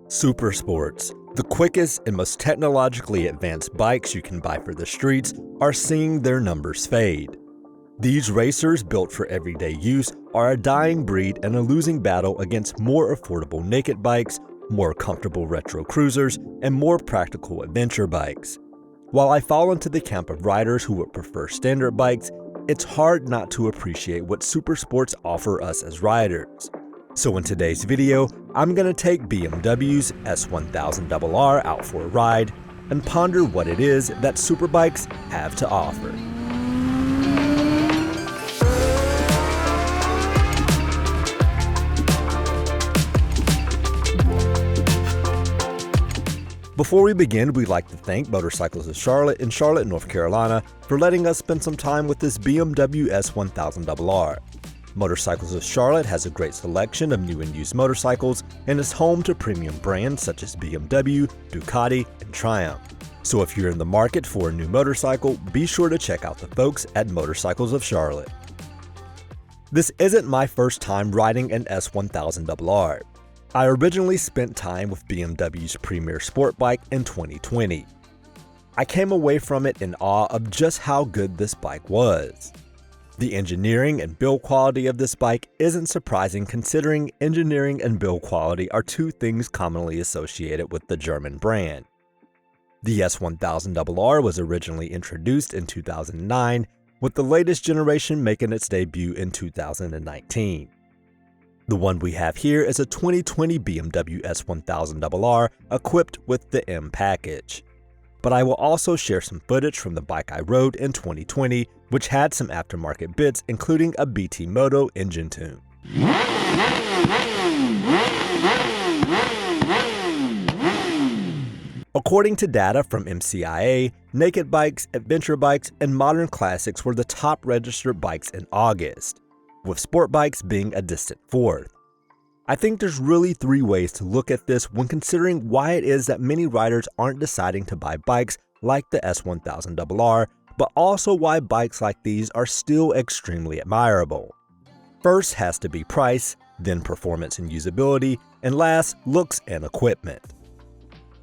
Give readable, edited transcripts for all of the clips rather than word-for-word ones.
Supersports, the quickest and most technologically advanced bikes you can buy for the streets, are seeing their numbers fade. These racers, built for everyday use, are a dying breed and a losing battle against more affordable naked bikes, more comfortable retro cruisers, and more practical adventure bikes. While I fall into the camp of riders who would prefer standard bikes, it's hard not to appreciate what Supersports offer us as riders. So in today's video, I'm going to take BMW's S1000RR out for a ride and ponder what it is that superbikes have to offer. Before we begin, we'd like to thank Motorcycles of Charlotte in Charlotte, North Carolina for letting us spend some time with this BMW S1000RR. Motorcycles of Charlotte has a great selection of new and used motorcycles and is home to premium brands such as BMW, Ducati, and Triumph. So if you're in the market for a new motorcycle, be sure to check out the folks at Motorcycles of Charlotte. This isn't my first time riding an S1000RR. I originally spent time with BMW's premier sport bike in 2020. I came away from it in awe of just how good this bike was. The engineering and build quality of this bike isn't surprising considering engineering and build quality are two things commonly associated with the German brand. The S1000RR was originally introduced in 2009, with the latest generation making its debut in 2019. The one we have here is a 2020 BMW S1000RR equipped with the M package. But I will also share some footage from the bike I rode in 2020, which had some aftermarket bits, including a BT Moto engine tune. According to data from MCIA, naked bikes, adventure bikes, and modern classics were the top registered bikes in August, with sport bikes being a distant fourth. I think there's really three ways to look at this when considering why it is that many riders aren't deciding to buy bikes like the S1000RR, but also why bikes like these are still extremely admirable. First has to be price, then performance and usability, and last, looks and equipment.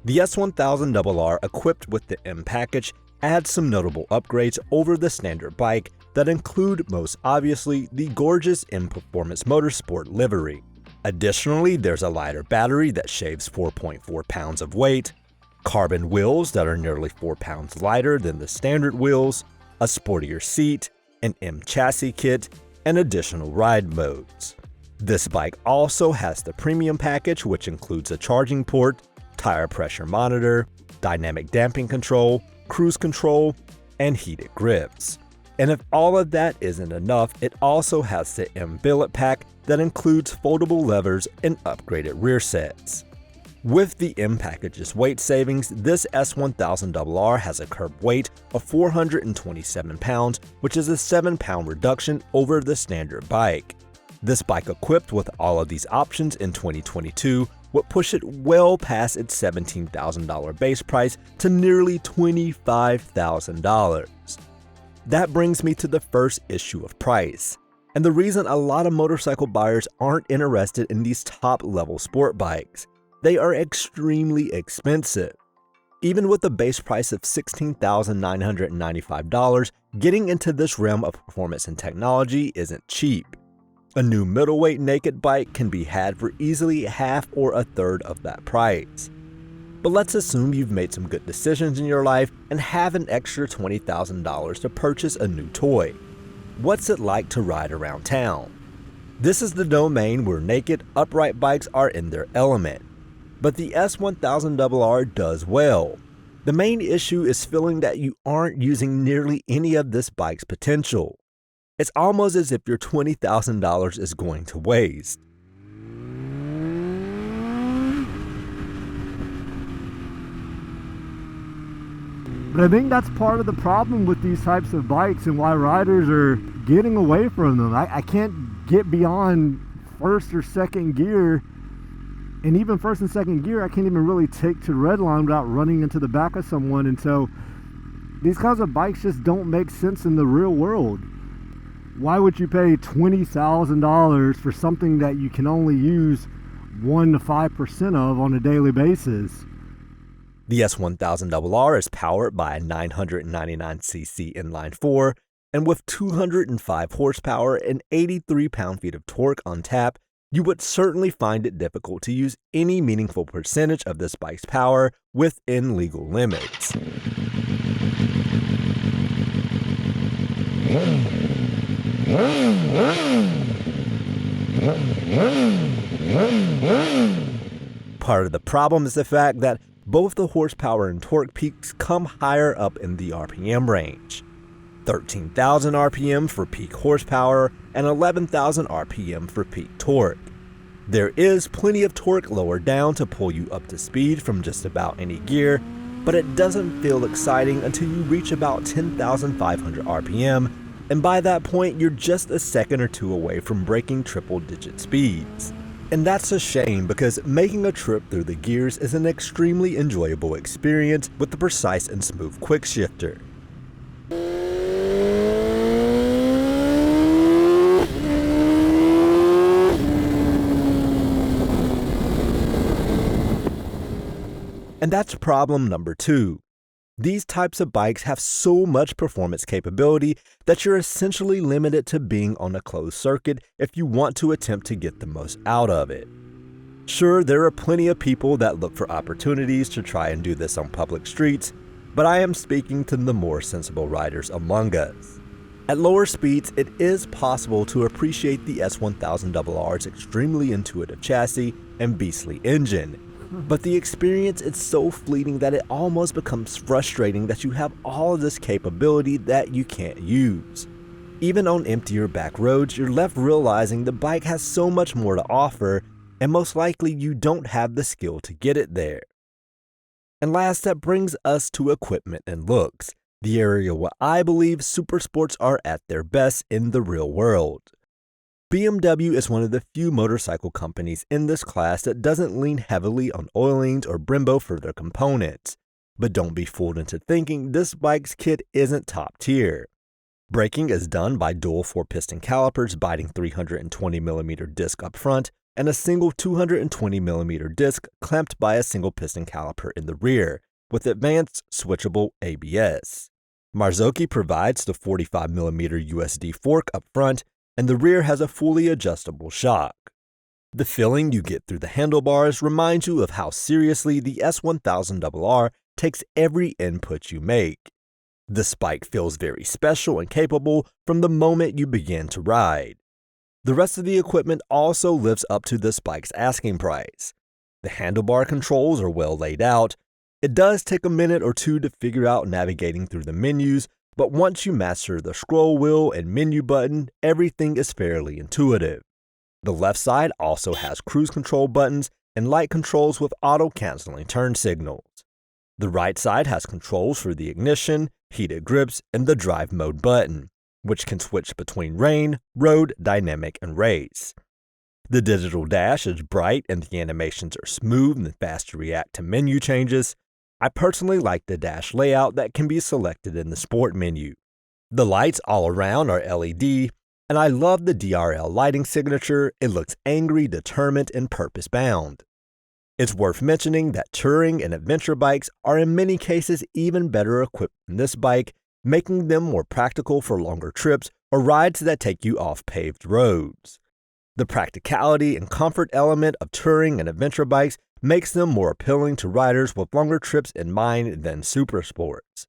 The S1000RR equipped with the M package adds some notable upgrades over the standard bike that include most obviously the gorgeous M Performance Motorsport livery. Additionally, there's a lighter battery that shaves 4.4 pounds of weight, carbon wheels that are nearly 4 pounds lighter than the standard wheels, a sportier seat, an M chassis kit, and additional ride modes. This bike also has the premium package, which includes a charging port, tire pressure monitor, dynamic damping control, cruise control, and heated grips. And if all of that isn't enough, it also has the M billet pack that includes foldable levers and upgraded rear sets. With the M package's weight savings, this S1000RR has a curb weight of 427 pounds, which is a 7-pound reduction over the standard bike. This bike equipped with all of these options in 2022 would push it well past its $17,000 base price to nearly $25,000. That brings me to the first issue of price, and the reason a lot of motorcycle buyers aren't interested in these top-level sport bikes. They are extremely expensive. Even with a base price of $16,995, getting into this realm of performance and technology isn't cheap. A new middleweight naked bike can be had for easily half or a third of that price. But let's assume you've made some good decisions in your life and have an extra $20,000 to purchase a new toy. What's it like to ride around town? This is the domain where naked, upright bikes are in their element. But the S1000RR does well. The main issue is feeling that you aren't using nearly any of this bike's potential. It's almost as if your $20,000 is going to waste. But I think that's part of the problem with these types of bikes and why riders are getting away from them. I can't get beyond first or second gear, and even first and second gear I can't even really take to redline without running into the back of someone. And so these kinds of bikes just don't make sense in the real world. Why would you pay $20,000 for something that you can only use 1 to 5% of on a daily basis. The S1000RR is powered by a 999cc inline-4, and with 205 horsepower and 83 pound-feet of torque on tap, you would certainly find it difficult to use any meaningful percentage of this bike's power within legal limits. Part of the problem is the fact that both the horsepower and torque peaks come higher up in the RPM range. 13,000 RPM for peak horsepower and 11,000 RPM for peak torque. There is plenty of torque lower down to pull you up to speed from just about any gear, but it doesn't feel exciting until you reach about 10,500 RPM, and by that point you're just a second or two away from breaking triple-digit speeds. And that's a shame, because making a trip through the gears is an extremely enjoyable experience with the precise and smooth quick shifter. And that's problem number 2. These types of bikes have so much performance capability that you're essentially limited to being on a closed circuit if you want to attempt to get the most out of it. Sure, there are plenty of people that look for opportunities to try and do this on public streets, but I am speaking to the more sensible riders among us. At lower speeds, it is possible to appreciate the S1000RR's extremely intuitive chassis and beastly engine, but the experience is so fleeting that it almost becomes frustrating that you have all of this capability that you can't use. Even on emptier back roads, you're left realizing the bike has so much more to offer, and most likely you don't have the skill to get it there. And last, that brings us to equipment and looks, the area where I believe Supersports are at their best in the real world. BMW is one of the few motorcycle companies in this class that doesn't lean heavily on oilings or Brembo for their components. But don't be fooled into thinking this bike's kit isn't top tier. Braking is done by dual 4-piston calipers biting 320mm disc up front and a single 220mm disc clamped by a single piston caliper in the rear, with advanced switchable ABS. Marzocchi provides the 45mm USD fork up front, and the rear has a fully adjustable shock. The feeling you get through the handlebars reminds you of how seriously the S1000RR takes every input you make. This bike feels very special and capable from the moment you begin to ride. The rest of the equipment also lives up to this bike's asking price. The handlebar controls are well laid out. It does take a minute or two to figure out navigating through the menus, but once you master the scroll wheel and menu button, everything is fairly intuitive. The left side also has cruise control buttons and light controls with auto-canceling turn signals. The right side has controls for the ignition, heated grips, and the drive mode button, which can switch between rain, road, dynamic, and race. The digital dash is bright and the animations are smooth and fast to react to menu changes. I personally like the dash layout that can be selected in the Sport menu. The lights all around are LED, and I love the DRL lighting signature. It looks angry, determined, and purpose-bound. It's worth mentioning that touring and adventure bikes are in many cases even better equipped than this bike, making them more practical for longer trips or rides that take you off paved roads. The practicality and comfort element of touring and adventure bikes makes them more appealing to riders with longer trips in mind than Supersports.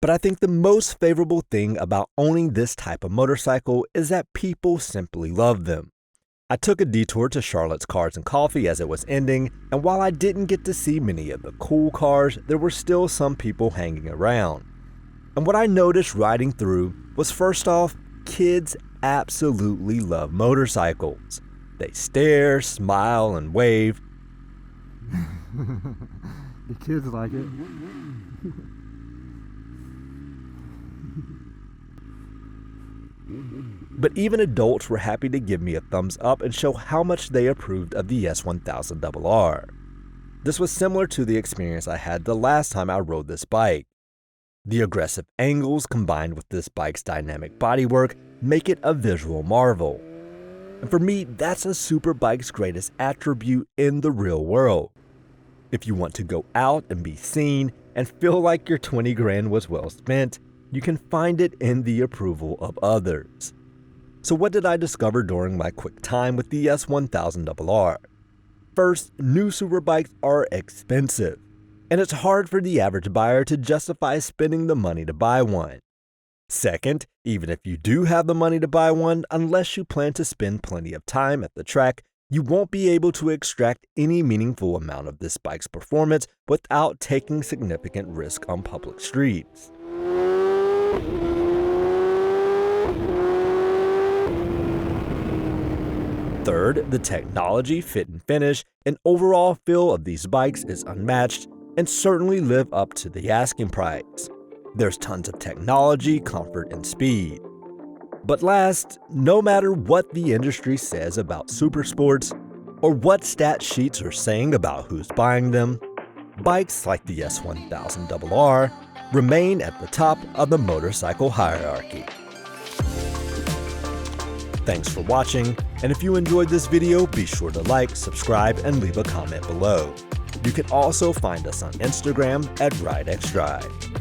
But I think the most favorable thing about owning this type of motorcycle is that people simply love them. I took a detour to Charlotte's Cars and Coffee as it was ending, and while I didn't get to see many of the cool cars, there were still some people hanging around. And what I noticed riding through was, first off, kids absolutely love motorcycles. They stare, smile, and wave. The kids like it. But even adults were happy to give me a thumbs up and show how much they approved of the S1000RR. This was similar to the experience I had the last time I rode this bike. The aggressive angles combined with this bike's dynamic bodywork make it a visual marvel. And for me, that's a superbike's greatest attribute in the real world. If you want to go out and be seen and feel like your 20 grand was well spent, you can find it in the approval of others. So what did I discover during my quick time with the S1000RR? First, new superbikes are expensive, and it's hard for the average buyer to justify spending the money to buy one. Second, even if you do have the money to buy one, unless you plan to spend plenty of time at the track, you won't be able to extract any meaningful amount of this bike's performance without taking significant risk on public streets. Third, the technology, fit and finish, and overall feel of these bikes is unmatched and certainly live up to the asking price. There's tons of technology, comfort, and speed. But last, no matter what the industry says about Supersports or what stat sheets are saying about who's buying them, bikes like the S1000RR remain at the top of the motorcycle hierarchy. Thanks for watching, and if you enjoyed this video, be sure to like, subscribe, and leave a comment below. You can also find us on Instagram at RIDEXDRIVE.